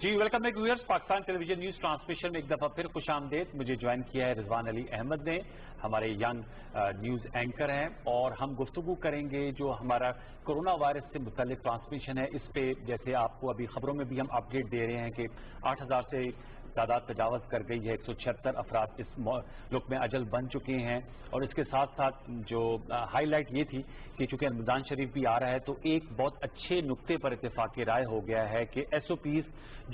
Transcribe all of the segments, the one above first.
جی welcome back wears, Pakistan ٹیلی vision news transmission میں ایک دفعہ پھر خوش آمدید۔ مجھے جوائن کیا ہے رضوان علی احمد نے، ہمارے ینگ نیوز اینکر ہیں، اور ہم گفتگو کریں گے جو ہمارا کرونا وائرس سے متعلق ٹرانسمیشن ہے اس پہ۔ جیسے آپ کو ابھی خبروں میں بھی ہم اپڈیٹ دے رہے ہیں کہ 8000 سے تعداد تجاوز کر گئی ہے، 176 افراد اس ملک میں اجل بن چکے ہیں، اور اس کے ساتھ ساتھ جو ہائی لائٹ یہ تھی کہ چونکہ رمضان شریف بھی آ رہا ہے تو ایک بہت اچھے نقطے پر اتفاق رائے ہو گیا ہے کہ ایس او پیز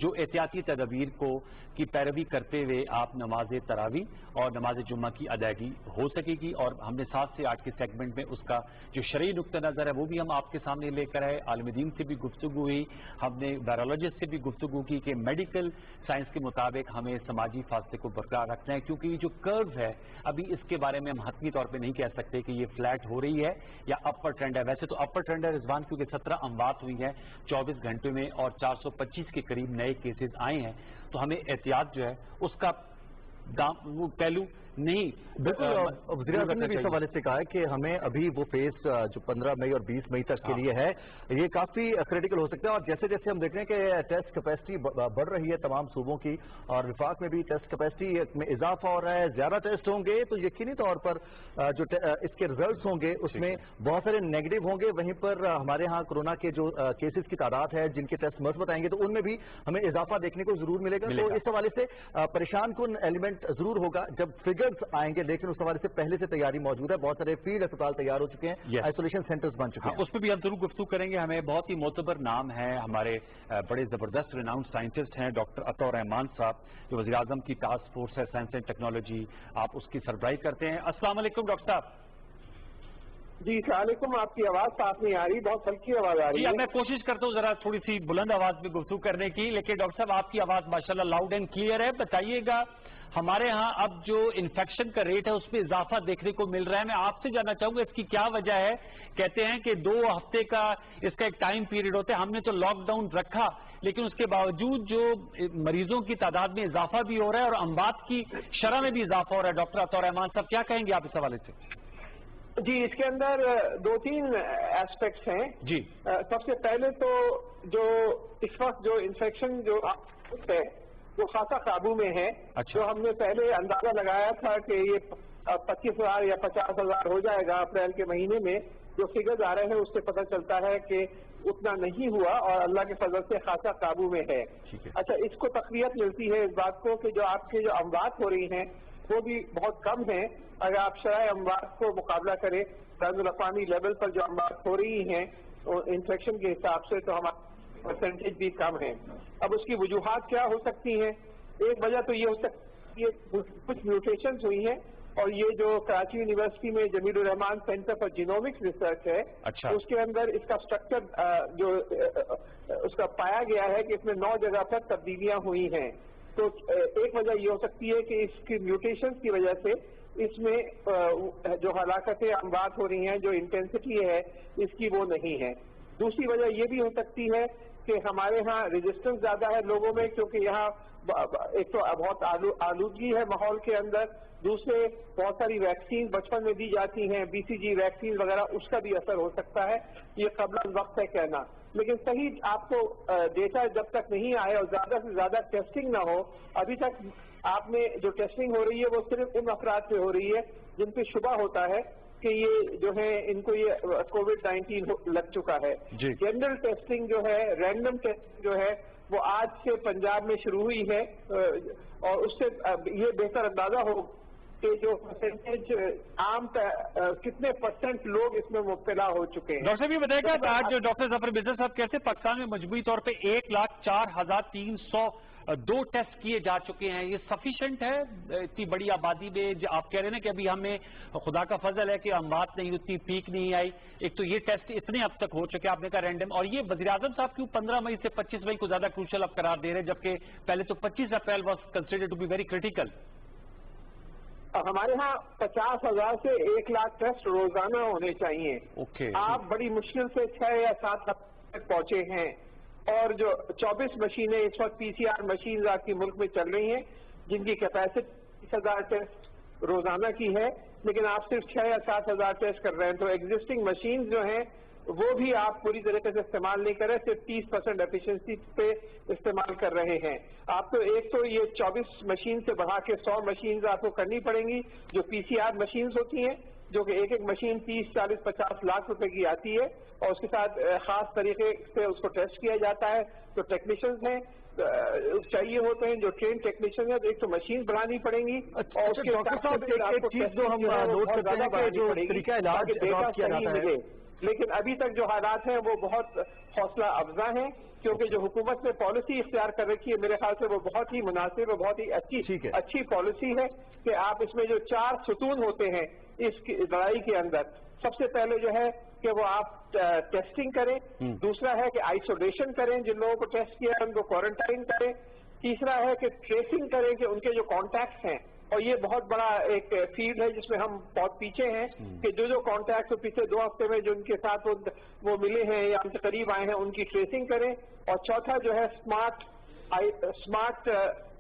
جو احتیاطی تدابیر کی پیروی کرتے ہوئے آپ نماز تراویح اور نماز جمعہ کی ادائیگی ہو سکے گی، اور ہم نے 7 سے 8 کے سیگمنٹ میں اس کا جو شرعی نقطہ نظر ہے وہ بھی ہم آپ کے سامنے لے کر آئے۔ عالم دین سے بھی گفتگو ہوئی، ہم نے وائرولوجسٹ سے بھی گفتگو کی کہ میڈیکل سائنس کے مطابق ہمیں سماجی فاصلے کو برقرار رکھنا ہے، کیونکہ یہ جو کرو ہے ابھی اس کے بارے میں ہم حتمی طور پہ نہیں کہہ سکتے کہ یہ فلیٹ ہو رہی ہے یا اپر ٹرینڈ ہے۔ ویسے تو اپر ٹرینڈ ہے رضوان، کیونکہ 17 اموات ہوئی ہیں 24 گھنٹے میں اور 425 کے قریب نئے کیسز آئے ہیں، تو ہمیں احتیاط جو ہے اس کا وہ پہلو نہیں۔ بالکل، وزیر اعظم نے بھی اس حوالے سے کہا ہے کہ ہمیں ابھی وہ فیس جو 15 مئی اور 20 مئی تک کے لیے ہے یہ کافی کریٹیکل ہو سکتا ہے، اور جیسے جیسے ہم دیکھ رہے ہیں کہ ٹیسٹ کیپیسٹی بڑھ رہی ہے تمام صوبوں کی، اور وفاق میں بھی ٹیسٹ کیپیسٹی میں اضافہ ہو رہا ہے، زیادہ ٹیسٹ ہوں گے تو یقینی طور پر جو اس کے ریزلٹس ہوں گے اس میں بہت سارے نیگیٹو ہوں گے۔ وہیں پر ہمارے ہاں کورونا کے جو کیسز کی تعداد ہے جن کے ٹیسٹ مثبت آئیں گے تو ان میں بھی ہمیں اضافہ دیکھنے کو ضرور ملے گا۔ تو اس حوالے سے پریشان کن ایلیمنٹ ضرور ہوگا جب فگرز آئیں گے، لیکن اس حوالے سے پہلے سے تیاری موجود ہے، بہت سارے فیلڈ اسپتال تیار ہو چکے ہیں، آئسولیشن سینٹرز بن چکے ہیں۔ اس پہ بھی ہم ضرور گفتگو کریں گے۔ ہمیں بہت ہی معتبر نام ہے، ہمارے بڑے زبردست ریناؤنڈ سائنٹسٹ ہیں ڈاکٹر عطا الرحمان صاحب، جو وزیر اعظم کی ٹاسک فورس ہے سائنس اینڈ ٹیکنالوجی، آپ اس کی سربراہی کرتے ہیں۔ السلام علیکم ڈاکٹر صاحب۔ جی السلام علیکم، آپ کی آواز صاف نہیں آ رہی، بہت ہلکی آواز آ رہی ہے۔ میں کوشش کرتا ہوں ذرا تھوڑی سی بلند آواز میں گفتگو کرنے کی، لیکن ڈاکٹر صاحب آپ کی آواز ماشاءاللہ لاؤڈ اینڈ کلیئر ہے۔ بتائیے گا ہمارے ہاں اب جو انفیکشن کا ریٹ ہے اس میں اضافہ دیکھنے کو مل رہا ہے، میں آپ سے جاننا چاہوں گا اس کی کیا وجہ ہے؟ کہتے ہیں کہ 2 ہفتے کا اس کا ایک ٹائم پیریڈ ہوتا ہے، ہم نے تو لاک ڈاؤن رکھا لیکن اس کے باوجود جو مریضوں کی تعداد میں اضافہ بھی ہو رہا ہے اور اموات کی شرح میں بھی اضافہ ہو رہا ہے۔ ڈاکٹر عطا الرحمان صاحب کیا کہیں گے آپ اس حوالے سے؟ جی اس کے اندر 2-3 ایسپیکٹس ہیں۔ جی سب سے پہلے تو جو اس وقت جو انفیکشن جو ہے وہ خاصا قابو میں ہے۔ جو ہم نے پہلے اندازہ لگایا تھا کہ یہ 25,000 یا 50,000 ہو جائے گا اپریل کے مہینے میں، جو فگرز آ رہے ہیں اس سے پتہ چلتا ہے کہ اتنا نہیں ہوا اور اللہ کے فضل سے خاصا قابو میں ہے۔ اچھا، اس کو تقویت ملتی ہے اس بات کو کہ جو آپ کے جو اموات ہو رہی ہیں وہ بھی بہت کم ہیں۔ اگر آپ شرح اموات کو مقابلہ کریں بین الاقوامی لیول پر جو اموات ہو رہی ہیں انفیکشن کے حساب سے تو ہمارا پرسنٹیج بھی کم ہے۔ اب اس کی وجوہات کیا ہو سکتی ہیں؟ ایک وجہ تو یہ ہو سکتی ہے کچھ میوٹیشنز ہوئی ہیں، اور یہ جو کراچی یونیورسٹی میں جمیل الرحمان سینٹر فار جینومکس ریسرچ ہے اس کے اندر اس کا اسٹرکچر جو اس کا پایا گیا ہے کہ اس میں 9 جگہ پر تبدیلیاں ہوئی ہیں۔ تو ایک وجہ یہ ہو سکتی ہے کہ اس کی میوٹیشنز کی وجہ سے اس میں جو ہلاکتیں اموات ہو رہی ہیں، جو انٹینسٹی ہے اس کی وہ نہیں ہے۔ دوسری وجہ یہ بھی ہو سکتی ہے کہ ہمارے ہاں ریزسٹنس زیادہ ہے لوگوں میں، کیونکہ یہاں ایک تو بہت آلودگی ہے ماحول کے اندر، دوسرے بہت ساری ویکسین بچپن میں دی جاتی ہیں، BCG ویکسین وغیرہ، اس کا بھی اثر ہو سکتا ہے۔ یہ قبل وقت ہے کہنا، لیکن صحیح آپ کو ڈیٹا جب تک نہیں آئے اور زیادہ سے زیادہ ٹیسٹنگ نہ ہو، ابھی تک آپ میں جو ٹیسٹنگ ہو رہی ہے وہ صرف ان افراد پہ ہو رہی ہے جن پہ شبہ ہوتا ہے کہ یہ جو ہے ان کو یہ کووڈ-19 لگ چکا ہے۔ جنرل ٹیسٹنگ جو ہے، رینڈم ٹیسٹنگ جو ہے وہ آج سے پنجاب میں شروع ہوئی ہے، اور اس سے یہ بہتر اندازہ ہو کہ جو پرسنٹیج عام کتنے % لوگ اس میں مبتلا ہو چکے ہیں۔ ڈاکٹر صاحب یہ بتائے گا آج جو ڈاکٹر ظفر مرزا صاحب کیسے پاکستان میں مجموعی طور پہ 1,04,302 ٹیسٹ کیے جا چکے ہیں، یہ سفیشینٹ ہے اتنی بڑی آبادی میں؟ آپ کہہ رہے ہیں کہ ابھی ہمیں خدا کا فضل ہے کہ اموات نہیں اتنی پیک نہیں آئی، ایک تو یہ ٹیسٹ اتنے اب تک ہو چکے آپ نے کہا رینڈم، اور یہ وزیر اعظم صاحب کیوں 15 مئی سے 25 مئی کو زیادہ کروشل اب قرار دے رہے ہیں، جبکہ پہلے تو 25 April was considered to be very critical? ہمارے ہاں 50,000 سے 1 لاکھ ٹیسٹ روزانہ ہونے چاہیے۔ آپ بڑی مشکل سے 6 یا 7 ہفتے تک پہنچے ہیں، اور جو 24 مشینیں اس وقت PCR مشین آپ کی ملک میں چل رہی ہیں جن کی کیپیسٹی 30,000 ٹیسٹ روزانہ کی ہے، لیکن آپ صرف 6 یا 7 ہزار ٹیسٹ کر رہے ہیں۔ تو ایگزسٹنگ مشین جو ہیں وہ بھی آپ پوری طریقے سے استعمال نہیں کر رہے, صرف 30% ایفیشنسی پہ استعمال کر رہے ہیں. آپ تو ایک تو یہ 24 مشین سے بڑھا کے 100 مشینز آپ کو کرنی پڑیں گی, جو PCR مشینز ہوتی ہیں, جو کہ ایک مشین 30, 40, 50 لاکھ روپے کی آتی ہے, اور اس کے ساتھ خاص طریقے سے اس کو ٹیسٹ کیا جاتا ہے. جو ٹیکنیشینز ہیں چاہیے ہوتے ہیں, جو ٹرین ٹیکنیشین ہے, تو ایک تو مشین بڑھانی پڑیں گی, اور اس کے ایک چیز جو ہم نوٹ کرتے ہیں کہ جو طریقہ علاج اڈاپٹ کیا جاتا ہے, لیکن ابھی تک جو حالات ہیں وہ بہت حوصلہ افزا ہیں, کیونکہ جو حکومت نے پالیسی اختیار کر رکھی ہے میرے خیال سے وہ بہت ہی مناسب اور بہت ہی اچھی پالیسی ہے, کہ آپ اس میں جو 4 ستون ہوتے ہیں اس کی لڑائی کے اندر, سب سے پہلے جو ہے کہ وہ آپ ٹیسٹنگ کریں, دوسرا ہے کہ آئسولیشن کریں, جن لوگوں کو ٹیسٹ کیا ان کو کوارنٹائن کریں, تیسرا ہے کہ ٹریسنگ کریں کہ ان کے جو کانٹیکٹس ہیں, اور یہ بہت بڑا ایک فیلڈ ہے جس میں ہم بہت پیچھے ہیں, کہ جو کانٹیکٹ پچھلے 2 ہفتے میں جو ان کے ساتھ وہ ملے ہیں یا ان سے قریب آئے ہیں ان کی ٹریسنگ کریں, اور چوتھا جو ہے اسمارٹ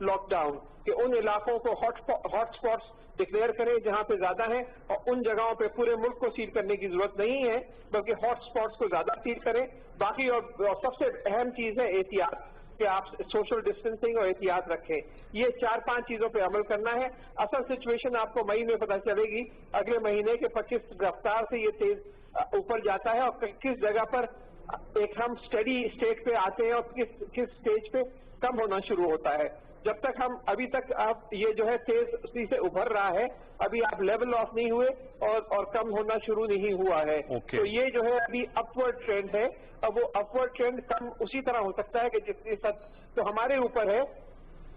لاک ڈاؤن, کہ ان علاقوں کو ہاٹ اسپاٹس ڈکلیئر کریں جہاں پہ زیادہ ہیں, اور ان جگہوں پہ پورے ملک کو سیل کرنے کی ضرورت نہیں ہے, بلکہ ہاٹ اسپاٹس کو زیادہ سیل کریں. باقی اور سب سے اہم چیز ہے احتیاط, کہ آپ سوشل ڈسٹینسنگ اور احتیاط رکھیں. یہ 4-5 چیزوں پہ عمل کرنا ہے. اصل سچویشن آپ کو مئی میں پتہ چلے گی, اگلے مہینے کے 25 رفتار سے یہ تیز اوپر جاتا ہے, اور کس جگہ پر ایک ہم اسٹڈی اسٹیٹ پہ آتے ہیں اور کس اسٹیج پہ کم ہونا شروع ہوتا ہے. جب تک ہم ابھی تک آپ یہ جو ہے تیزی سے ابھر رہا ہے, ابھی آپ لیول آف نہیں ہوئے اور کم ہونا شروع نہیں ہوا ہے. تو یہ جو ہے ابھی اپورڈ ٹرینڈ ہے, اب وہ اپورڈ ٹرینڈ کم اسی طرح ہو سکتا ہے کہ جتنی حد تو ہمارے اوپر ہے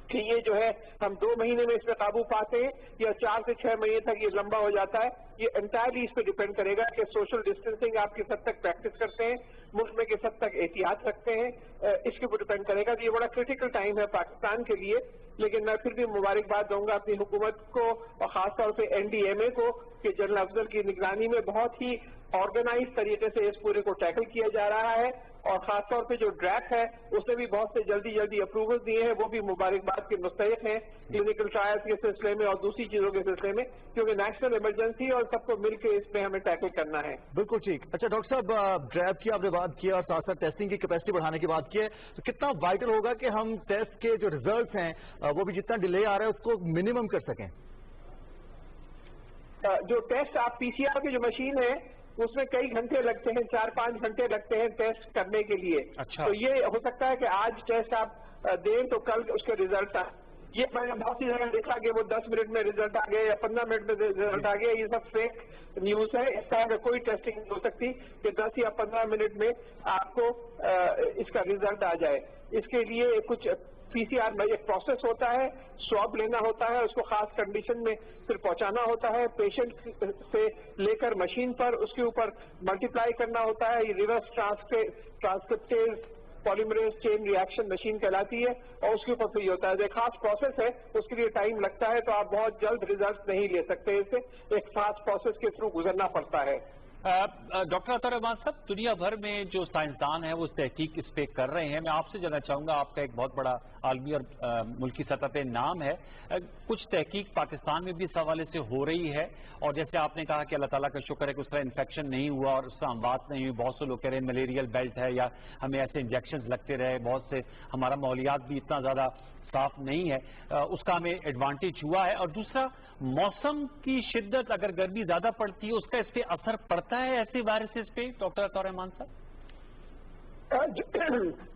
کہ یہ جو ہے ہم 2 مہینے میں اس پہ قابو پاتے ہیں یا 4 سے 6 مہینے تک یہ لمبا ہو جاتا ہے. یہ انٹائرلی اس پہ ڈیپینڈ کرے گا کہ سوشل ڈسٹینسنگ آپ کس حد تک پریکٹس کرتے ہیں, ملک میں کس حد تک احتیاط رکھتے ہیں, اس کے اوپر ڈیپینڈ کرے گا. یہ بڑا کریٹیکل ٹائم ہے پاکستان کے لیے, لیکن میں پھر بھی مبارکباد دوں گا اپنی حکومت کو, اور خاص طور پہ NDMA کو, کہ جنرل افضل کی نگرانی میں بہت ہی آرگنائز طریقے سے اس پورے کو ٹیکل کیا جا رہا ہے. اور خاص طور پہ جو ڈریپ ہے اس نے بھی بہت سے جلدی اپروول دیے ہیں, وہ بھی مبارکباد کے مستحق ہیں کلینکل ٹرائلز کے سلسلے میں اور دوسری چیزوں کے سلسلے میں, کیونکہ نیشنل ایمرجنسی اور سب کو مل کے اس پہ ہمیں ٹیکل کرنا ہے. بالکل ٹھیک. اچھا ڈاکٹر صاحب, ڈریپ کی آپ نے بات کی اور ساتھ ساتھ ٹیسٹنگ کی کیپیسٹی بڑھانے کی بات کی ہے, تو کتنا وائٹل ہوگا کہ ہم ٹیسٹ کے جو ریزلٹس ہیں وہ بھی جتنا ڈیلے آ رہا ہے اس کو منیمم کر سکیں؟ جو ٹیسٹ آپ PCR کی جو مشین ہے اس میں کئی گھنٹے لگتے ہیں, 4-5 گھنٹے لگتے ہیں ٹیسٹ کرنے کے لیے. تو یہ ہو سکتا ہے کہ آج ٹیسٹ آپ دیں تو کل اس کے ریزلٹ آئے. یہ میں نے بہت سی جگہ دیکھا کہ وہ 10 منٹ میں ریزلٹ آ گیا یا 15 منٹ میں ریزلٹ آ گیا. یہ سب فیک نیوز ہے. اس طرح کا کوئی ٹیسٹنگ نہیں ہو سکتی کہ 10 یا 15 منٹ میں آپ کو اس کا ریزلٹ آ جائے. اس کے لیے کچھ PCR میں ایک پروسیس ہوتا ہے, سواب لینا ہوتا ہے, اس کو خاص کنڈیشن میں پھر پہنچانا ہوتا ہے پیشنٹ سے لے کر مشین پر, اس کے اوپر ملٹیپلائی کرنا ہوتا ہے. یہ ریورس ٹرانسکرپٹیز پالیمریز چین ری ایکشن مشین کہلاتی ہے, اور اس کے اوپر پھر یہ ہوتا ہے. ایک خاص پروسیس ہے, اس کے لیے ٹائم لگتا ہے, تو آپ بہت جلد ریزلٹ نہیں لے سکتے. اس سے ایک خاص پروسیس کے تھرو گزرنا پڑتا ہے. ڈاکٹر عطا الرحمان صاحب, دنیا بھر میں جو سائنسدان ہیں وہ تحقیق اس پہ کر رہے ہیں. میں آپ سے جاننا چاہوں گا, آپ کا ایک بہت بڑا عالمی اور ملکی سطح پہ نام ہے, کچھ تحقیق پاکستان میں بھی اس حوالے سے ہو رہی ہے, اور جیسے آپ نے کہا کہ اللہ تعالیٰ کا شکر ہے کہ اس طرح انفیکشن نہیں ہوا اور اس سے اموات نہیں ہوئی. بہت سے لوگ کہہ رہے ہیں ملیریل بیلٹ ہے یا ہمیں ایسے انجیکشنز لگتے رہے, بہت سے ہمارا ماحولیات بھی اتنا زیادہ صاف نہیں ہے, اس کا ہمیں ایڈوانٹیج ہوا ہے. اور دوسرا, موسم کی شدت, اگر گرمی زیادہ پڑتی ہے اس کا اس پہ اثر پڑتا ہے ایسے وائرسز پہ ڈاکٹر عطا الرحمان صاحب؟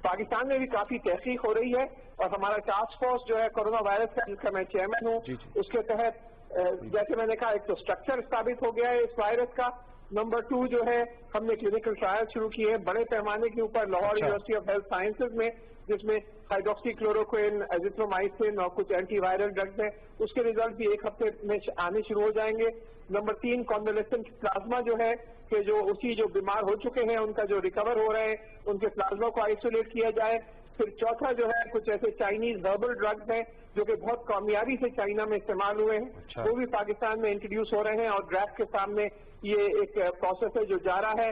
پاکستان میں بھی کافی تحقیق ہو رہی ہے, اور ہمارا ٹاسک فورس جو ہے کورونا وائرس کا, جس کا میں چیئرمین ہوں, اس کے تحت جیسے میں نے کہا ایک تو اسٹرکچر ثابت ہو گیا ہے اس وائرس کا. نمبر 2 جو ہے ہم نے کلینکل ٹرائل شروع کیے ہیں بڑے پیمانے کے اوپر Lahore university of health sciences میں, جس میں ہائیڈروکسی کلوروکوئن, ایزیترومائسن اور کچھ اینٹی وائرل ڈرگز ہیں. اس کے ریزلٹ بھی 1 ہفتے میں آنے شروع ہو جائیں گے. نمبر 3 کانولیسنٹ پلازما جو ہے, کہ جو اسی جو بیمار ہو چکے ہیں ان کا جو ریکور ہو رہے ہیں ان کے پلازما کو آئسولیٹ کیا جائے. پھر چوتھا جو ہے کچھ ایسے چائنیز ہربل ڈرگز ہیں جو کہ بہت کامیابی سے چائنا میں استعمال ہوئے ہیں, وہ بھی پاکستان میں انٹروڈیوس ہو رہے ہیں, اور ڈریپ کے سامنے یہ ایک پروسیس ہے جو جا رہا ہے.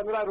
15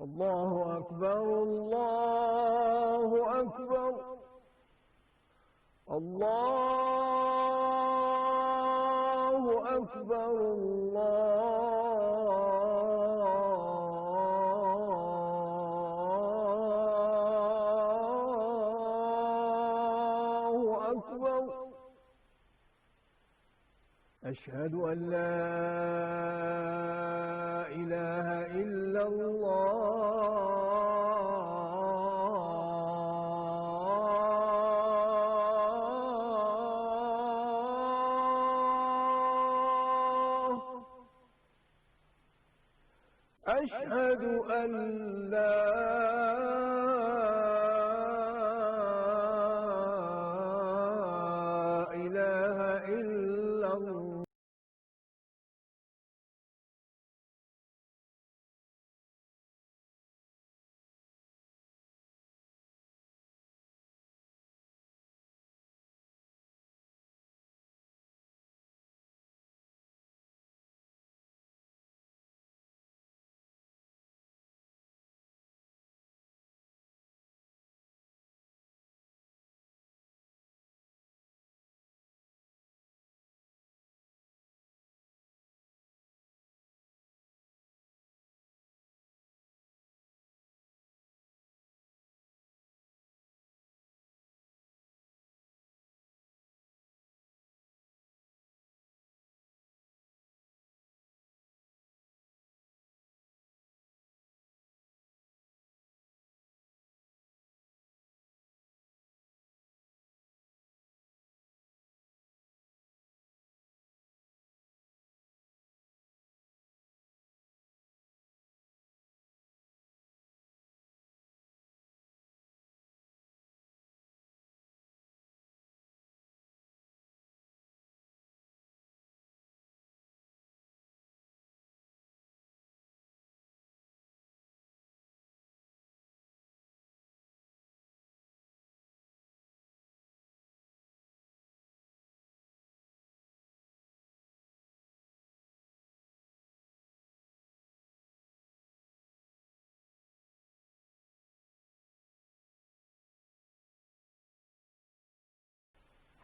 الله أكبر الله أكبر الله أكبر الله أكبر أشهد أن لا إله إلا الله أشهد أن لا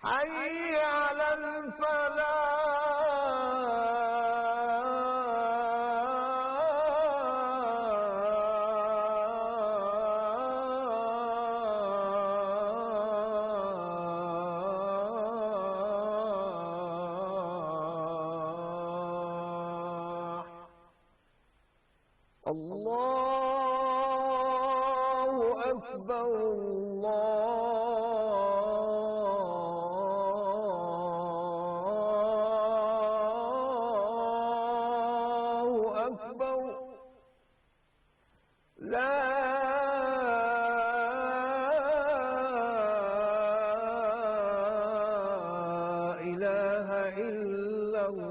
حي على الفلاح الله أكبر الله أكبر لا إله إلا الله.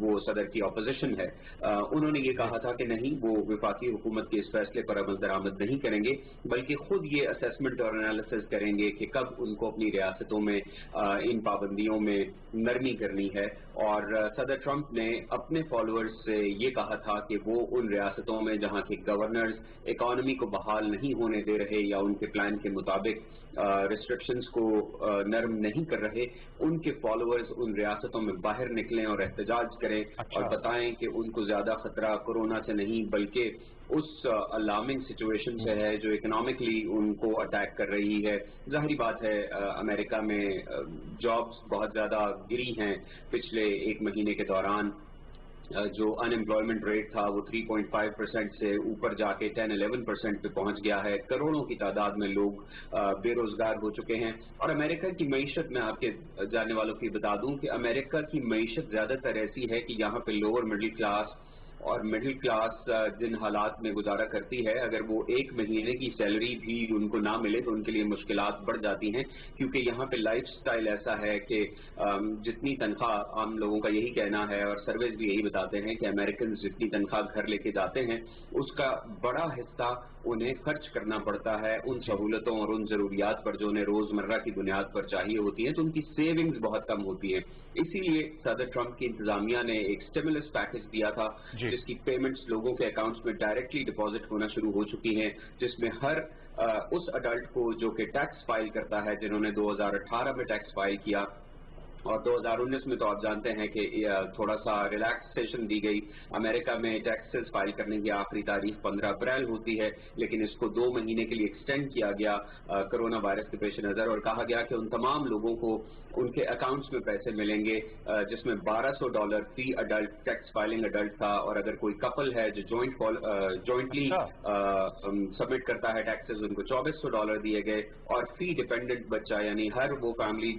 وہ صدر کی اپوزیشن ہے، انہوں نے یہ کہا تھا کہ نہیں، وہ وفاقی حکومت کے اس فیصلے پر عمل درآمد نہیں کریں گے، بلکہ خود یہ اسیسمنٹ اور انالیسس کریں گے کہ کب ان کو اپنی ریاستوں میں ان پابندیوں میں نرمی کرنی ہے۔ اور صدر ٹرمپ نے اپنے فالوورز سے یہ کہا تھا کہ وہ ان ریاستوں میں جہاں کے گورنرز اکانومی کو بحال نہیں ہونے دے رہے یا ان کے پلان کے مطابق ریسٹرکشنز کو نرم نہیں کر رہے، ان کے فالوورز ان ریاستوں میں باہر نکلیں اور احتجاج کریں اور بتائیں کہ ان کو زیادہ خطرہ کورونا سے نہیں بلکہ اس الارمنگ سچویشن سے ہے جو اکنامکلی ان کو اٹیک کر رہی ہے۔ ظاہری بات ہے امریکہ میں جابز بہت زیادہ گری ہیں پچھلے ایک مہینے کے دوران، جو ان امپلائمنٹ ریٹ تھا وہ 3.5% سے اوپر جا کے 10-11% پہ پہنچ گیا ہے، کروڑوں کی تعداد میں لوگ بے روزگار ہو چکے ہیں۔ اور امریکہ کی معیشت، میں آپ کے جاننے والوں کی بتا دوں کہ امریکہ کی معیشت زیادہ تر ایسی ہے کہ یہاں پہ لوور مڈل کلاس اور مڈل کلاس جن حالات میں گزارا کرتی ہے، اگر وہ ایک مہینے کی سیلری بھی ان کو نہ ملے تو ان کے لیے مشکلات بڑھ جاتی ہیں، کیونکہ یہاں پہ لائف سٹائل ایسا ہے کہ جتنی تنخواہ، عام لوگوں کا یہی کہنا ہے اور سرویز بھی یہی بتاتے ہیں کہ امریکنز جتنی تنخواہ گھر لے کے جاتے ہیں اس کا بڑا حصہ انہیں خرچ کرنا پڑتا ہے ان سہولتوں اور ان ضروریات پر جو انہیں روزمرہ کی بنیاد پر چاہیے ہوتی ہیں، تو ان کی سیونگز بہت کم ہوتی ہیں۔ اسی لیے صدر ٹرمپ کی انتظامیہ نے ایک اسٹیمولس پیکج دیا تھا جس کی پیمنٹس لوگوں کے اکاؤنٹس میں ڈائریکٹلی ڈپازٹ ہونا شروع ہو چکی ہیں، جس میں ہر اس اڈلٹ کو جو کہ ٹیکس فائل کرتا ہے، جنہوں نے 2018 میں ٹیکس فائل کیا اور 2019 میں تو آپ جانتے ہیں کہ تھوڑا سا ریلیکسیشن دی گئی، امریکہ میں ٹیکسز فائل کرنے کی آخری تاریخ 15 اپریل ہوتی ہے، لیکن اس کو 2 مہینے کے لیے ایکسٹینڈ کیا گیا کرونا وائرس کے پیش نظر، اور کہا گیا کہ ان تمام لوگوں کو ان کے اکاؤنٹس میں پیسے ملیں گے، جس میں $1200 فی اڈلٹ ٹیکس فائلنگ اڈلٹ تھا، اور اگر کوئی کپل ہے جو جوائنٹلی سبمٹ کرتا ہے ٹیکسز ان کو $2400 دیے گئے، اور فی ڈیپینڈنٹ بچہ یعنی ہر وہ فیملی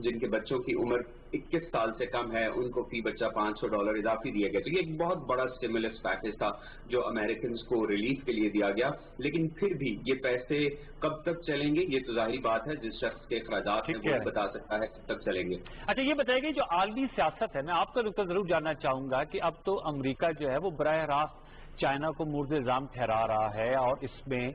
جن کے بچوں کی عمر 21 سال سے کم ہے ان کو فی بچہ $500 اضافی دیے گئے۔ تو یہ ایک بہت بڑا اسٹیمولس پیکج تھا جو امریکنز کو ریلیف کے لیے دیا گیا، لیکن پھر بھی یہ پیسے کب تک چلیں گے یہ تو ظاہری بات ہے، جس شخص کے اخراجات ہیں وہ بتا سکتا ہے کب تک چلیں گے۔ اچھا یہ بتائیے کہ جو عالمی سیاست ہے، میں آپ کا نقطہ ضرور جاننا چاہوں گا کہ اب تو امریکہ جو ہے وہ براہ راست چائنا کو مورد الزام ٹھہرا رہا ہے، اور اس میں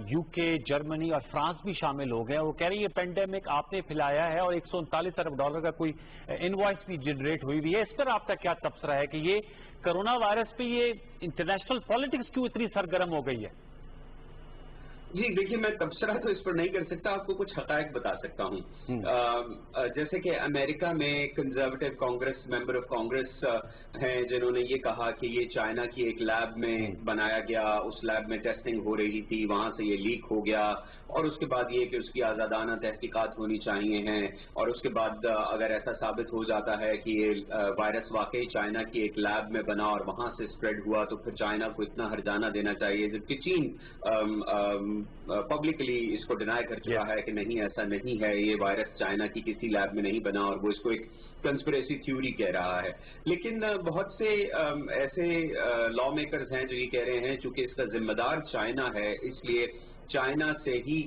یو کے، جرمنی اور فرانس بھی شامل ہو گئے ہیں۔ وہ کہہ رہے ہیں یہ پینڈیمک آپ نے پھیلایا ہے، اور $139 ارب کا کوئی انوائس بھی جنریٹ ہوئی ہوئی ہے۔ اس پر آپ کا کیا تبصرہ ہے کہ یہ کرونا وائرس پہ یہ انٹرنیشنل پالیٹکس کیوں اتنی سرگرم ہو گئی ہے؟ جی دیکھیے، میں تبصرہ تو اس پر نہیں کر سکتا، آپ کو کچھ حقائق بتا سکتا ہوں۔ جیسے کہ امریکہ میں conservative Congress member of Congress ہیں جنہوں نے یہ کہا کہ یہ چائنا کی ایک لیب میں بنایا گیا، اس لیب میں ٹیسٹنگ ہو رہی تھی، وہاں سے یہ لیک ہو گیا، اور اس کے بعد یہ کہ اس کی آزادانہ تحقیقات ہونی چاہیے ہیں، اور اس کے بعد اگر ایسا ثابت ہو جاتا ہے کہ یہ وائرس واقعی چائنا کی ایک لیب میں بنا اور وہاں سے اسپریڈ ہوا تو پھر چائنا کو اتنا ہرجانہ دینا چاہیے، جبکہ چین پبلکلی اس کو ڈینائی کر چکا ہے کہ نہیں، ایسا نہیں ہے، یہ وائرس چائنا کی کسی لیب میں نہیں بنا، اور وہ اس کو ایک کنسپریسی تھیوری کہہ رہا ہے۔ لیکن بہت سے ایسے لا میکرز ہیں جو یہ کہہ رہے ہیں چونکہ اس کا ذمہ دار چائنا ہے، اس لیے چائنا سے ہی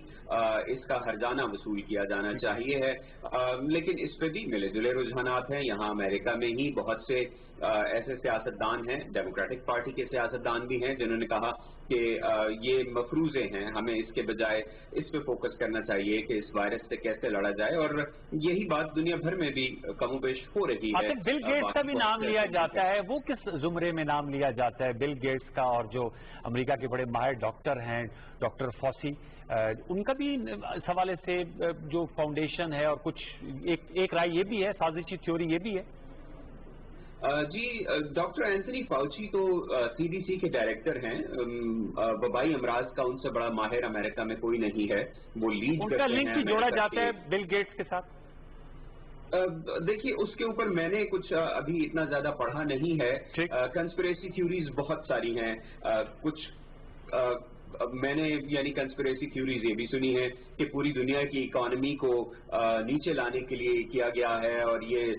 اس کا ہرجانہ وصول کیا جانا چاہیے ہے، لیکن اس پہ بھی ملے جلے رجحانات ہیں۔ یہاں امریکہ میں ہی بہت سے ایسے سیاستدان ہیں، ڈیموکریٹک پارٹی کے سیاستدان بھی ہیں، جنہوں نے کہا کہ یہ مفروضے ہیں، ہمیں اس کے بجائے اس پہ فوکس کرنا چاہیے کہ اس وائرس سے کیسے لڑا جائے، اور یہی بات دنیا بھر میں بھی کم و بیش ہو رہی ہے۔ بل گیٹس کا بھی نام لیا جاتا ہے، وہ کس زمرے میں نام لیا جاتا ہے بل گیٹس کا؟ اور جو امریکہ کے بڑے ماہر ڈاکٹر ہیں، ڈاکٹر فوسی، ان کا بھی اس حوالے سے جو فاؤنڈیشن ہے، اور کچھ ایک رائے یہ بھی ہے، سازشی تھیوری یہ بھی ہے۔ جی ڈاکٹر اینتھنی فاؤچی تو CDC کے ڈائریکٹر ہیں، وبائی امراض کا ان سے بڑا ماہر امریکہ میں کوئی نہیں ہے، وہ لیڈ کرتے ہیں۔ ان کا لنک بھی جوڑا جاتا ہے بل گیٹس کے ساتھ؟ دیکھیے اس کے اوپر میں نے کچھ ابھی اتنا زیادہ پڑھا نہیں ہے، کنسپریسی تھیوریز بہت ساری ہیں، کچھ میں نے یعنی کنسپریسی تھیوریز یہ بھی سنی ہے کہ پوری دنیا کی اکانومی کو نیچے لانے کے لیے کیا گیا ہے، اور یہ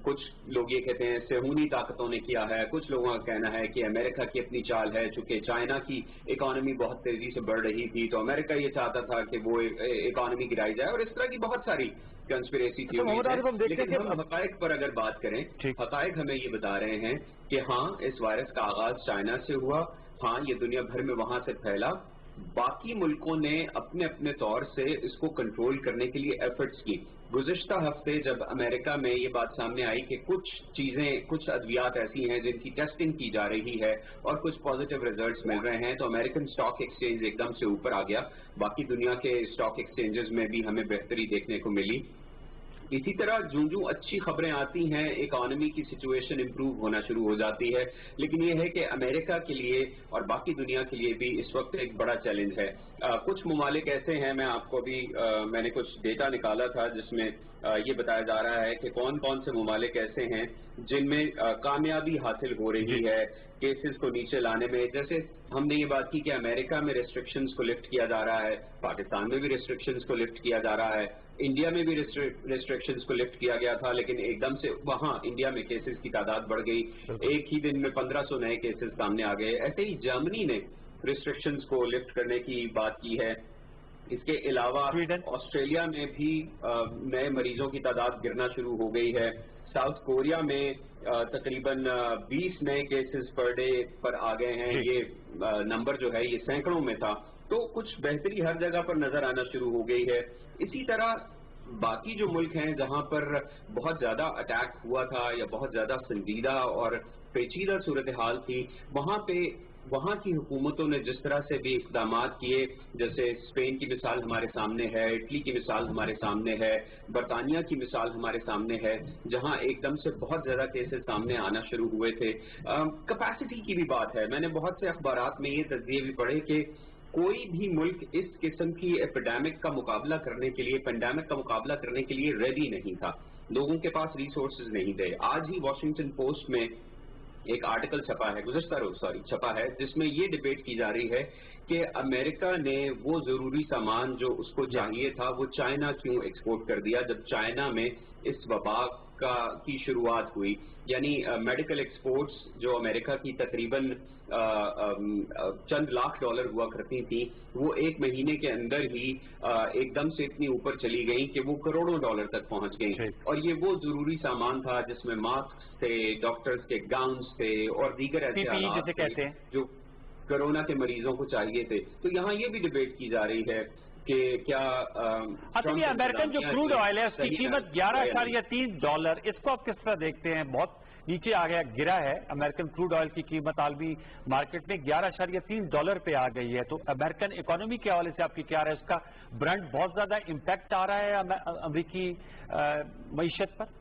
کچھ لوگ یہ کہتے ہیں صہیونی طاقتوں نے کیا ہے، کچھ لوگوں کا کہنا ہے کہ امریکہ کی اپنی چال ہے، چونکہ چائنا کی اکانومی بہت تیزی سے بڑھ رہی تھی تو امریکہ یہ چاہتا تھا کہ وہ اکانومی گرائی جائے، اور اس طرح کی بہت ساری کنسپریسی تھیوریز ہیں۔ لیکن ہم حقائق پر اگر بات کریں، حقائق ہمیں یہ بتا رہے ہیں کہ ہاں اس وائرس کا آغاز چائنا سے ہوا، ہاں یہ دنیا بھر میں وہاں سے پھیلا، باقی ملکوں نے اپنے اپنے طور سے اس کو کنٹرول کرنے کے لیے ایفرٹس کی۔ گزشتہ ہفتے جب امریکہ میں یہ بات سامنے آئی کہ کچھ ادویات ایسی ہیں جن کی ٹیسٹنگ کی جا رہی ہے اور کچھ پازیٹیو ریزلٹس مل رہے ہیں، تو امریکن اسٹاک ایکسچینج ایک دم سے اوپر آ گیا۔ باقی دنیا کے اسٹاک ایکسچینجز میں بھی ہمیں بہتری دیکھنے کو ملی۔ اسی طرح جو اچھی خبریں آتی ہیں، اکانومی کی سچویشن امپروو ہونا شروع ہو جاتی ہے، لیکن یہ ہے کہ امریکہ کے لیے اور باقی دنیا کے لیے بھی اس وقت ایک بڑا چیلنج ہے۔ کچھ ممالک ایسے ہیں، میں آپ کو بھی میں نے کچھ ڈیٹا نکالا تھا جس میں یہ بتایا جا رہا ہے کہ کون کون سے ممالک ایسے ہیں جن میں کامیابی حاصل ہو رہی ہے کیسز کو نیچے لانے میں۔ جیسے ہم نے یہ بات کی کہ امریکہ میں ریسٹرکشنز کو لفٹ کیا جا رہا ہے، پاکستان میں بھی ریسٹرکشنز کو لفٹ کیا جا رہا ہے، انڈیا میں بھی ریسٹرکشنز کو لفٹ کیا گیا تھا، لیکن ایک دم سے وہاں انڈیا میں کیسز کی تعداد بڑھ گئی، ایک ہی دن میں 1500 نئے کیسز سامنے آ گئے۔ ایسے ہی جرمنی نے ریسٹرکشنز کو لفٹ کرنے کی بات کی ہے۔ اس کے علاوہ آسٹریلیا میں بھی نئے مریضوں کی تعداد گرنا شروع ہو گئی ہے۔ ساؤتھ کوریا میں تقریباً 20 نئے کیسز پر ڈے پر آ گئے ہیں، یہ نمبر جو ہے یہ سینکڑوں میں تھا، تو کچھ بہتری ہر جگہ پر نظر آنا شروع ہو گئی ہے۔ اسی طرح باقی جو ملک ہیں جہاں پر بہت زیادہ اٹیک ہوا تھا یا بہت زیادہ سنجیدہ اور پیچیدہ صورتحال تھی، وہاں کی حکومتوں نے جس طرح سے بھی اقدامات کیے، جیسے اسپین کی مثال ہمارے سامنے ہے، اٹلی کی مثال ہمارے سامنے ہے، برطانیہ کی مثال ہمارے سامنے ہے، جہاں ایک دم سے بہت زیادہ کیسز سامنے آنا شروع ہوئے تھے۔ کیپیسٹی کی بھی بات ہے، میں نے بہت سے اخبارات میں یہ تجزیے بھی پڑھے کہ کوئی بھی ملک اس قسم کی پینڈیمک کا مقابلہ کرنے کے لیے ریڈی نہیں تھا، لوگوں کے پاس ریسورسز نہیں تھے۔ آج ہی واشنگٹن پوسٹ میں ایک آرٹیکل گزشتہ روز چھپا ہے جس میں یہ ڈیبیٹ کی جا رہی ہے کہ امریکہ نے وہ ضروری سامان جو اس کو چاہیے تھا وہ چائنا کیوں ایکسپورٹ کر دیا جب چائنا میں اس وبا کی شروعات ہوئی۔ یعنی میڈیکل ایکسپورٹس جو امریکہ کی تقریباً چند لاکھ ڈالر ہوا کرتی تھیں، وہ ایک مہینے کے اندر ہی ایک دم سے اتنی اوپر چلی گئیں کہ وہ کروڑوں ڈالر تک پہنچ گئیں، اور یہ وہ ضروری سامان تھا جس میں ماسک تھے، ڈاکٹرز کے گاؤنز تھے اور دیگر ایسے آلات تھے جو کرونا کے مریضوں کو چاہیے تھے۔ تو یہاں یہ بھی ڈیبیٹ کی جا رہی ہے کہ کیا امریکن جو کروڈ آئل ہے اس کی قیمت $11.3، اس کو آپ کس طرح دیکھتے ہیں؟ بہت نیچے آ گیا، گرا ہے امریکن کروڈ آئل کی قیمت عالمی مارکیٹ میں $11.3 پہ آ گئی ہے، تو امریکن اکانومی کے حوالے سے آپ کی کیا رہا ہے؟ اس کا برنٹ بہت زیادہ امپیکٹ آ رہا ہے امریکی معیشت پر؟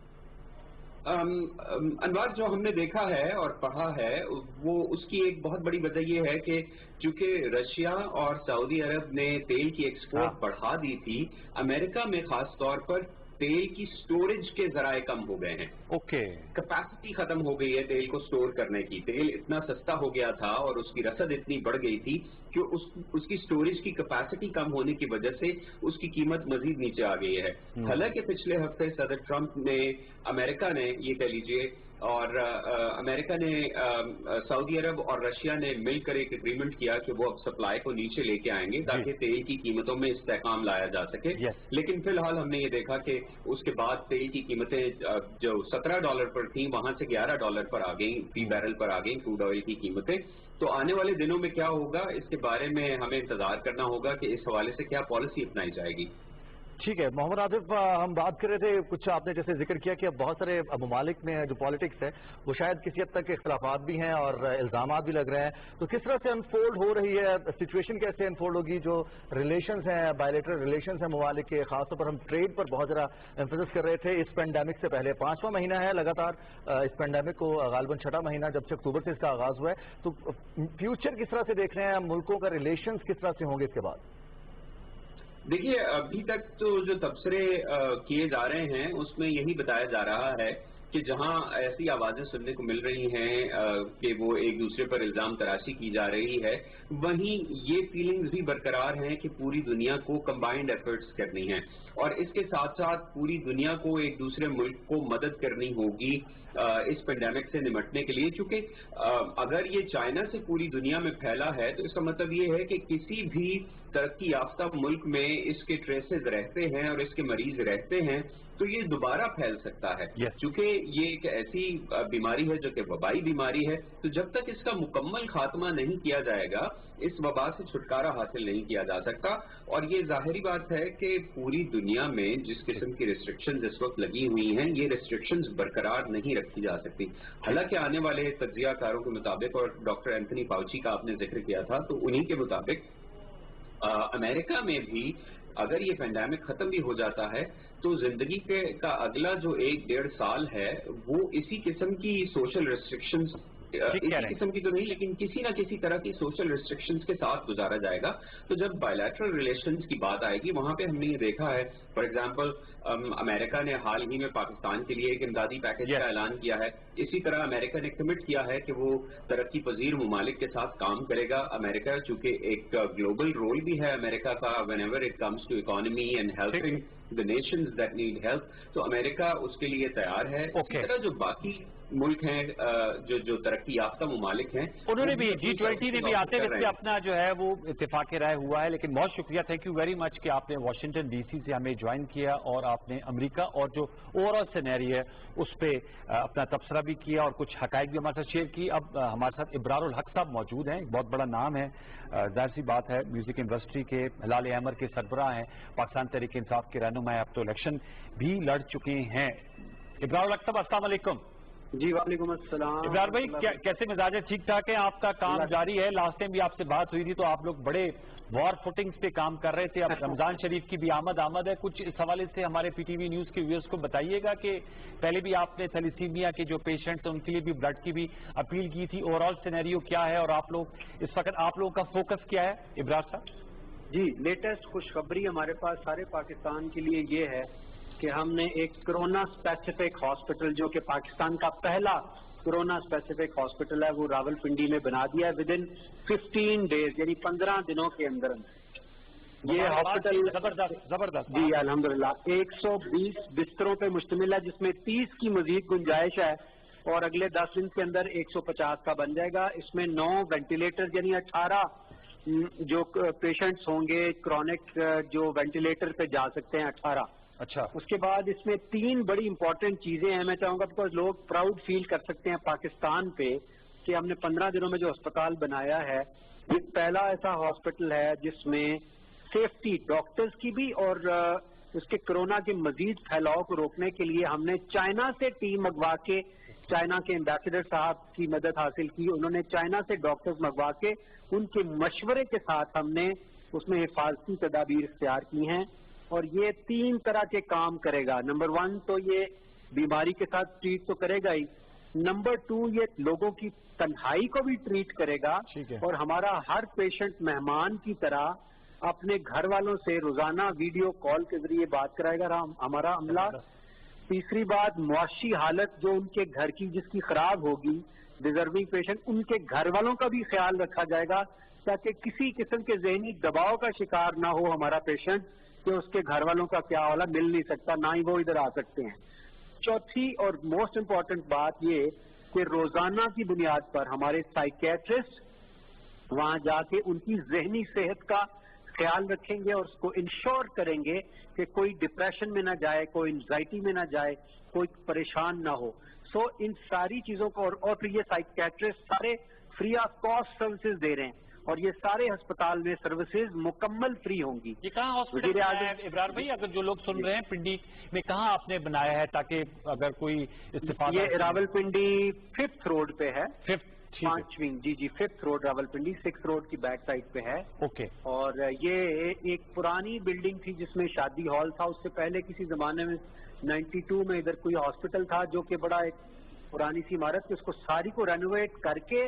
انوار، جو ہم نے دیکھا ہے اور پڑھا ہے وہ اس کی ایک بہت بڑی وجہ یہ ہے کہ چونکہ رشیا اور سعودی عرب نے تیل کی ایکسپورٹ بڑھا دی تھی، امریکہ میں خاص طور پر تیل کی سٹوریج کے ذرائع کم ہو گئے ہیں۔ کیپیسٹی ختم ہو گئی ہے تیل کو سٹور کرنے کی، تیل اتنا سستا ہو گیا تھا اور اس کی رسد اتنی بڑھ گئی تھی کہ اس کی سٹوریج کی کیپیسٹی کم ہونے کی وجہ سے اس کی قیمت مزید نیچے آ گئی ہے۔ حالانکہ پچھلے ہفتے صدر ٹرمپ نے امریکہ نے یہ کہہ لیجئے اور امریکہ نے سعودی عرب اور رشیا نے مل کر ایک اگریمنٹ کیا کہ وہ اب سپلائی کو نیچے لے کے آئیں گے تاکہ تیل کی قیمتوں میں استحکام لایا جا سکے، لیکن فی الحال ہم نے یہ دیکھا کہ اس کے بعد تیل کی قیمتیں جو $17 پر تھیں وہاں سے $11 پر آ گئیں، فی بیرل پر آ گئیں کروڈ آئل کی قیمتیں۔ تو آنے والے دنوں میں کیا ہوگا اس کے بارے میں ہمیں انتظار کرنا ہوگا کہ اس حوالے سے کیا پالیسی اپنائی جائے گی۔ ٹھیک ہے محمد عاطف، ہم بات کر رہے تھے کچھ آپ نے جیسے ذکر کیا کہ بہت سارے ممالک میں جو پالیٹکس ہے وہ شاید کسی حد تک اختلافات بھی ہیں اور الزامات بھی لگ رہے ہیں، تو کس طرح سے انفولڈ ہو رہی ہے سچویشن، کیسے انفولڈ ہوگی؟ جو ریلیشنز ہیں، بائیلیٹرل ریلیشنز ہیں ممالک کے، خاص طور پر ہم ٹریڈ پر بہت زیادہ ایمفیسس کر رہے تھے اس پینڈیمک سے پہلے، 5واں مہینہ ہے لگاتار اس پینڈیمک کو، غالباً 6واں مہینہ جب سے اکتوبر سے اس کا آغاز ہوا ہے، تو فیوچر کس طرح سے دیکھ رہے ہیں؟ ملکوں کا ریلیشنز کس طرح سے ہوں گے اس کے بعد؟ دیکھیے، ابھی تک تو جو تبصرے کیے جا رہے ہیں اس میں یہی بتایا جا رہا ہے کہ جہاں ایسی آوازیں سننے کو مل رہی ہیں کہ وہ ایک دوسرے پر الزام تراشی کی جا رہی ہے، وہیں یہ فیلنگز بھی برقرار ہیں کہ پوری دنیا کو کمبائنڈ ایفرٹس کرنی ہیں، اور اس کے ساتھ ساتھ پوری دنیا کو ایک دوسرے ملک کو مدد کرنی ہوگی اس پینڈیمک سے نمٹنے کے لیے، کیونکہ اگر یہ چائنا سے پوری دنیا میں پھیلا ہے تو اس کا مطلب یہ ہے کہ کسی بھی ترقی یافتہ ملک میں اس کے ٹریسز رہتے ہیں اور اس کے مریض رہتے ہیں تو یہ دوبارہ پھیل سکتا ہے، چونکہ یہ ایک ایسی بیماری ہے جو کہ وبائی بیماری ہے، تو جب تک اس کا مکمل خاتمہ نہیں کیا جائے گا اس وبا سے چھٹکارا حاصل نہیں کیا جا سکتا، اور یہ ظاہری بات ہے کہ پوری دنیا میں جس قسم کی ریسٹرکشنز اس وقت لگی ہوئی ہیں یہ ریسٹرکشنز برقرار نہیں رکھی جا سکتی، حالانکہ آنے والے تجزیہ کاروں کے مطابق، اور ڈاکٹر اینتھنی فاؤچی کا آپ نے ذکر کیا تھا، تو انہی کے مطابق امریکہ میں بھی اگر یہ پینڈیمک ختم بھی ہو جاتا ہے تو زندگی کا اگلا جو 1-1.5 سال ہے وہ اسی قسم کی سوشل ریسٹرکشنز، اسی قسم کی تو نہیں لیکن کسی نہ کسی طرح کی سوشل ریسٹرکشنز کے ساتھ گزارا جائے گا۔ تو جب بائیلیٹرل ریلیشنز کی بات آئے گی وہاں پہ ہم نے یہ دیکھا ہے، فار ایگزامپل امریکہ نے حال ہی میں پاکستان کے لیے ایک امدادی پیکج کا اعلان کیا ہے، اسی طرح امریکہ نے کمٹ کیا ہے کہ وہ ترقی پذیر ممالک کے ساتھ کام کرے گا۔ امریکہ چونکہ ایک گلوبل رول بھی ہے امریکہ کا whenever it comes to economy and helping the nations that need help، تو امریکہ اس کے لیے تیار ہے۔ اسی طرح جو باقی ملک ہیں جو ترقی یافتہ ممالک ہیں انہوں نے بھی G20 نے بھی آتے وقت اپنا جو ہے وہ اتفاق رائے ہوا ہے، لیکن بہت شکریہ، تھینک یو ویری مچ کہ آپ نے واشنگٹن ڈی سی سے ہمیں جوائن کیا اور آپ نے امریکہ اور جو اوور آل سینیری ہے اس پہ اپنا تبصرہ بھی کیا اور کچھ حقائق بھی ہمارے ساتھ شیئر کی۔ اب ہمارے ساتھ ابرار الحق صاحب موجود ہیں، بہت بڑا نام ہے، ظاہر سی بات ہے میوزک انڈسٹری کے ہلال احمر کے سربراہ ہیں، پاکستان تحریک انصاف کے رہنما ہیں، اب تو الیکشن بھی لڑ چکے ہیں۔ ابرار الحق صاحب السلام علیکم۔ جی وعلیکم السلام۔ ابرار بھائی کیسے مزاج ہے؟ ٹھیک ٹھاک ہے؟ آپ کا کام جاری ہے؟ لاسٹ ٹائم بھی آپ سے بات ہوئی تھی تو آپ لوگ بڑے وار فوٹنگز پہ کام کر رہے تھے، اب رمضان شریف کی بھی آمد ہے، کچھ اس حوالے سے ہمارے پی ٹی وی نیوز کے ویورز کو بتائیے گا کہ پہلے بھی آپ نے تھیلیسیمیا کے جو پیشنٹ ان کے لیے بھی بلڈ کی بھی اپیل کی تھی، اوور آل سینیریو کیا ہے اور آپ لوگ اس وقت آپ لوگوں کا فوکس کیا ہے ابرار صاحب؟ جی لیٹسٹ خوشخبری ہمارے پاس سارے پاکستان کے لیے یہ ہے کہ ہم نے ایک کرونا اسپیسیفک ہاسپٹل جو کہ پاکستان کا پہلا کرونا اسپیسیفک ہاسپٹل ہے وہ راول پنڈی میں بنا دیا ہے ود ان 15 ڈیز، یعنی 15 دنوں کے اندر یہ ہاسپٹل زبردست جی الحمدللہ 120 بستروں پہ مشتمل ہے، جس میں 30 کی مزید گنجائش ہے اور اگلے 10 دن کے اندر 150 کا بن جائے گا۔ اس میں 9 وینٹیلیٹر یعنی 18 جو پیشنٹس ہوں گے کرونک جو وینٹیلیٹر پہ جا سکتے ہیں 18۔ اچھا، اس کے بعد اس میں 3 بڑی امپورٹنٹ چیزیں ہیں، میں چاہوں گا بیکاز لوگ پراؤڈ فیل کر سکتے ہیں پاکستان پہ کہ ہم نے 15 دنوں میں جو اسپتال بنایا ہے یہ پہلا ایسا ہاسپٹل ہے جس میں سیفٹی ڈاکٹرز کی بھی اور اس کے کرونا کے مزید پھیلاؤ کو روکنے کے لیے ہم نے چائنا سے ٹیم منگوا کے، چائنا کے ایمبیسڈر صاحب کی مدد حاصل کی، انہوں نے چائنا سے ڈاکٹرز منگوا کے ان کے مشورے کے ساتھ ہم نے اس میں حفاظتی تدابیر اختیار کی ہیں، اور یہ 3 طرح کے کام کرے گا۔ نمبر 1 تو یہ بیماری کے ساتھ ٹریٹ تو کرے گا ہی، نمبر 2 یہ لوگوں کی تنہائی کو بھی ٹریٹ کرے گا، اور ہمارا ہر پیشنٹ مہمان کی طرح اپنے گھر والوں سے روزانہ ویڈیو کال کے ذریعے بات کرائے گا ہمارا عملہ۔ تیسری بات معاشی حالت جو ان کے گھر کی جس کی خراب ہوگی ڈیزرونگ پیشنٹ ان کے گھر والوں کا بھی خیال رکھا جائے گا تاکہ کسی قسم کے ذہنی دباؤ کا شکار نہ ہو ہمارا پیشنٹ کہ اس کے گھر والوں کا کیا حال ہے، مل نہیں سکتا، نہ ہی وہ ادھر آ سکتے ہیں۔ چوتھی اور موسٹ امپورٹنٹ بات یہ کہ روزانہ کی بنیاد پر ہمارے سائیکیٹرسٹ وہاں جا کے ان کی ذہنی صحت کا خیال رکھیں گے اور اس کو انشور کریں گے کہ کوئی ڈپریشن میں نہ جائے، کوئی انزائٹی میں نہ جائے، کوئی پریشان نہ ہو۔ سو ان ساری چیزوں کو اور پھر یہ سائیکیٹرسٹ سارے فری آف کاسٹ سروسز دے رہے ہیں اور یہ سارے ہسپتال میں سروسز مکمل فری ہوں گی۔ یہ کہاں ہاسپٹل ہے ابرار بھائی؟ اگر جو لوگ سن رہے ہیں پنڈی میں کہاں آپ نے بنایا ہے تاکہ اگر کوئی استفادہ؟ یہ راول پنڈی 5th روڈ پہ ہے، 5ویں جی 5th road Rawal Pindi 6th road کی بیک سائڈ پہ ہے۔ اوکے، اور یہ ایک پرانی بلڈنگ تھی جس میں شادی ہال تھا، اس سے پہلے کسی زمانے میں 92 میں ادھر کوئی ہاسپٹل تھا جو کہ بڑا ایک پرانی سی عمارت تھی، اس کو ساری کو رینوویٹ کر کے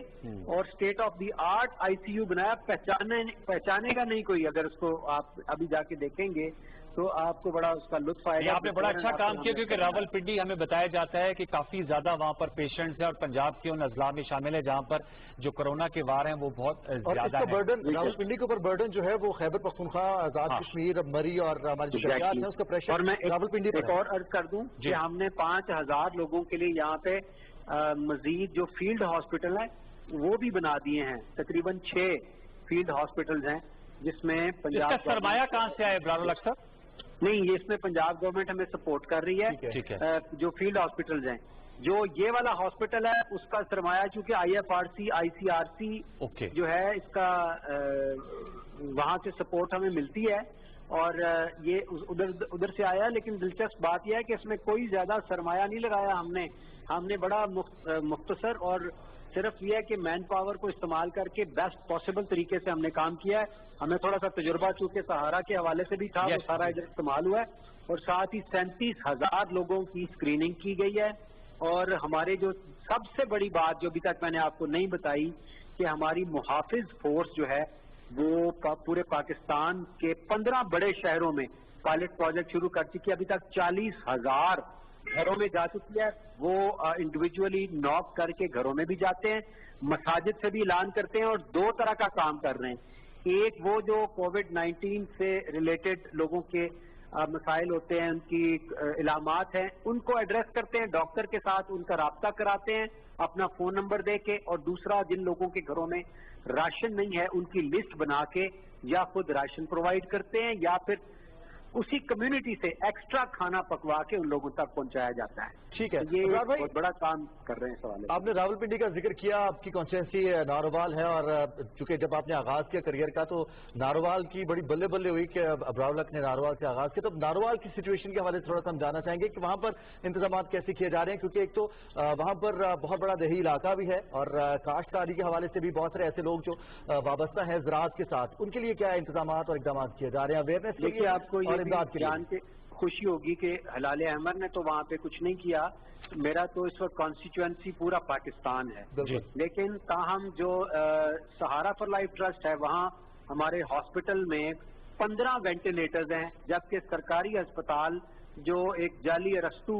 اور state of the art ICU بنایا، پہچانے گا نہیں کوئی، اگر اس کو آپ ابھی جا کے دیکھیں گے تو تو آپ کو بڑا اس کا لطف آئے گا. آپ نے بڑا اچھا کام کیا کیونکہ راولپنڈی ہمیں بتایا جاتا ہے کہ کافی زیادہ وہاں پر پیشنٹس ہیں اور پنجاب کے ان اضلاع میں شامل ہے جہاں پر جو کورونا کے وار ہیں وہ بہت زیادہ ہیں. راولپنڈی کے اوپر برڈن جو ہے وہ خیبر پختونخوا، آزاد کشمیر، مری اور ہماری جو شہریات ہیں اس کا پریشر. اور میں ایک اور عرض کر دوں کہ ہم نے 5000 لوگوں کے لیے یہاں پہ مزید جو فیلڈ ہاسپٹل ہیں وہ بھی بنا دیے ہیں. تقریباً 6 فیلڈ ہاسپٹلز ہیں جس میں پنجاب. اس کا سرمایہ کہاں سے آئے ابرار الحق صاحب؟ نہیں، یہ اس میں پنجاب گورنمنٹ ہمیں سپورٹ کر رہی ہے. جو فیلڈ ہاسپٹلز ہیں، جو یہ والا ہاسپٹل ہے اس کا سرمایہ چونکہ IFRC ICRC جو ہے اس کا وہاں سے سپورٹ ہمیں ملتی ہے اور یہ ادھر سے آیا. لیکن دلچسپ بات یہ ہے کہ اس میں کوئی زیادہ سرمایہ نہیں لگایا ہم نے بڑا مختصر اور صرف یہ ہے کہ مین پاور کو استعمال کر کے بیسٹ پاسبل طریقے سے ہم نے کام کیا ہے. ہمیں تھوڑا سا تجربہ چونکہ سہارا کے حوالے سے بھی تھا وہ سارا ادھر استعمال ہوا ہے. اور ساتھ ہی 37,000 لوگوں کی اسکریننگ کی گئی ہے. اور ہمارے جو سب سے بڑی بات جو ابھی تک میں نے آپ کو نہیں بتائی کہ ہماری محافظ فورس جو ہے وہ پورے پاکستان کے 15 بڑے شہروں میں پائلٹ پروجیکٹ شروع کر چکی ہے. ابھی تک 40,000 گھروں میں جا چکی ہے. وہ انڈیویجولی ناک کر کے گھروں میں بھی جاتے ہیں، مساجد سے بھی اعلان کرتے ہیں. اور 2 طرح کا کام کر رہے ہیں. ایک وہ جو کووڈ-19 سے ریلیٹڈ لوگوں کے مسائل ہوتے ہیں، ان کی علامات ہیں، ان کو ایڈریس کرتے ہیں، ڈاکٹر کے ساتھ ان کا رابطہ کراتے ہیں اپنا فون نمبر دے کے. اور دوسرا جن لوگوں کے گھروں میں راشن نہیں ہے ان کی لسٹ بنا کے یا خود راشن پرووائڈ کرتے ہیں یا پھر اسی کمیونٹی سے ایکسٹرا کھانا پکوا کے ان لوگوں تک پہنچایا جاتا ہے. ٹھیک ہے، یہ بہت بڑا کام کر رہے ہیں. سوال آپ نے راولپنڈی کا ذکر کیا، آپ کی کانسٹیٹوئنسی ناروال ہے اور چونکہ جب آپ نے آغاز کیا کریئر کا تو ناروال کی بڑی بلے بلے ہوئی کہ ابرار الحق نے ناروال سے آغاز کیا. تو ناروال کی سچویشن کے حوالے سے تھوڑا سا ہم جاننا چاہیں گے کہ وہاں پر انتظامات کیسے کیے جا رہے ہیں، کیونکہ ایک تو وہاں پر بہت بڑا دیہی علاقہ بھی ہے اور کاشتکاری کے حوالے سے بھی بہت سارے ایسے لوگ جو وابستہ ہیں زراعت کے ساتھ، ان کے لیے کیا انتظامات اور اقدامات کیے جا رہے ہیں اویئرنیس کے لیے؟ آپ کو یہ جان کے خوشی ہوگی کہ ہلال احمر نے تو وہاں پہ کچھ نہیں کیا. میرا تو اس وقت کانسٹیچوئنسی پورا پاکستان ہے، لیکن تاہم جو سہارا فار لائف ٹرسٹ ہے وہاں ہمارے ہاسپٹل میں 15 وینٹیلیٹرز ہیں، جبکہ سرکاری ہسپتال جو ایک جعلی ارسطو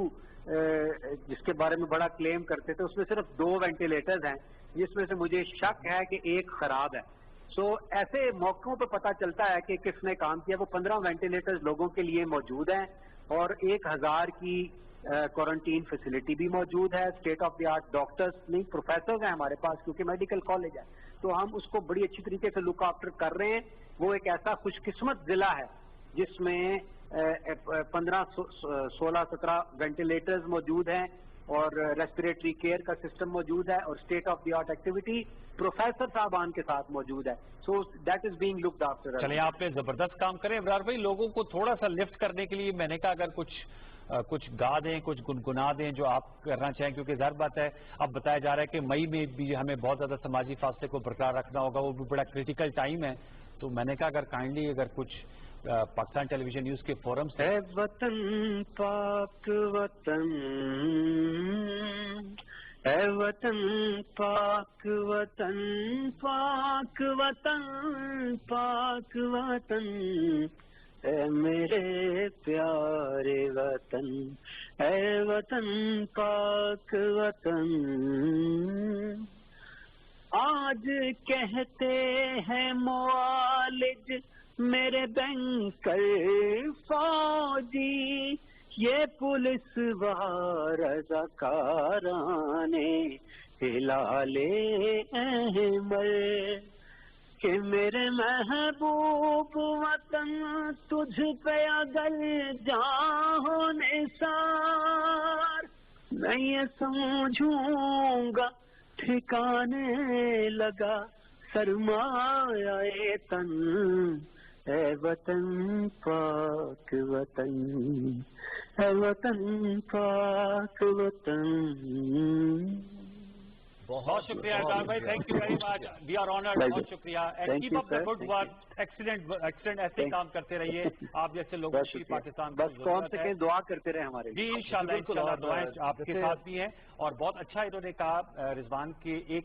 جس کے بارے میں بڑا کلیم کرتے تھے اس میں صرف 2 وینٹیلیٹرز ہیں، جس میں سے مجھے شک ہے کہ ایک خراب ہے. ایسے موقعوں پہ پتہ چلتا ہے کہ کس نے کام کیا. وہ 15 وینٹیلیٹرز لوگوں کے لیے موجود ہیں اور 1000 کی کوارنٹین فیسلٹی بھی موجود ہے. State of the art doctors نہیں پروفیسرز ہیں ہمارے پاس کیونکہ میڈیکل کالج ہے، تو ہم اس کو بڑی اچھی طریقے سے لک آفٹر کر رہے ہیں. وہ ایک ایسا خوش قسمت ضلع ہے جس میں 15 16 17 وینٹیلیٹرز موجود ہیں اور ریسپریٹری کیئر کا سسٹم موجود ہے اور state of the art activity professor صاحبان کے ساتھ موجود ہے. So that is being looked after. چلیں آپ نے زبردست کام کریں ابرار بھائی. لوگوں کو تھوڑا سا لفٹ کرنے کے لیے میں نے کہا اگر کچھ گا دیں، کچھ گنگنا دیں جو آپ کرنا چاہیں، کیونکہ ظاہر بات ہے اب بتایا جا رہا ہے کہ مئی میں بھی ہمیں بہت زیادہ سماجی فاصلے کو برقرار رکھنا ہوگا، وہ بھی بڑا کریٹیکل ٹائم ہے. تو میں نے کہا اگر کائنڈلی اگر کچھ پاکستان ٹیلی ویژن نیوز کے فورم سے اے وطن پاک وطن، اے وطن پاک وطن، پاک وطن پاک وطن، اے میرے پیارے وطن، اے وطن پاک وطن. آج کہتے ہیں معالج میرے بینکر فوجی، یہ پولیس رضاکاران ہلال احمر، کہ میرے محبوب وطن تجھ پہ اگر جاں نثار، میں یہ سمجھوں گا ٹھکانے لگا سرمایہ تن. اے وطن پاک وطن، اے وطن پاک وطن. بہت شکریہ ابرار بھائی، thank you very much, we are honoured. بہت شکریہ. And keep up the good work. Excellent ایسے ہی کام کرتے رہیے. آپ جیسے لوگوں کی پاکستان بس قوم سے کہیں دعا کرتے رہے ہمارے. جی انشاءاللہ دعائیں آپ کے ساتھ بھی ہیں. اور بہت اچھا انہوں نے کہا رضوان کے ایک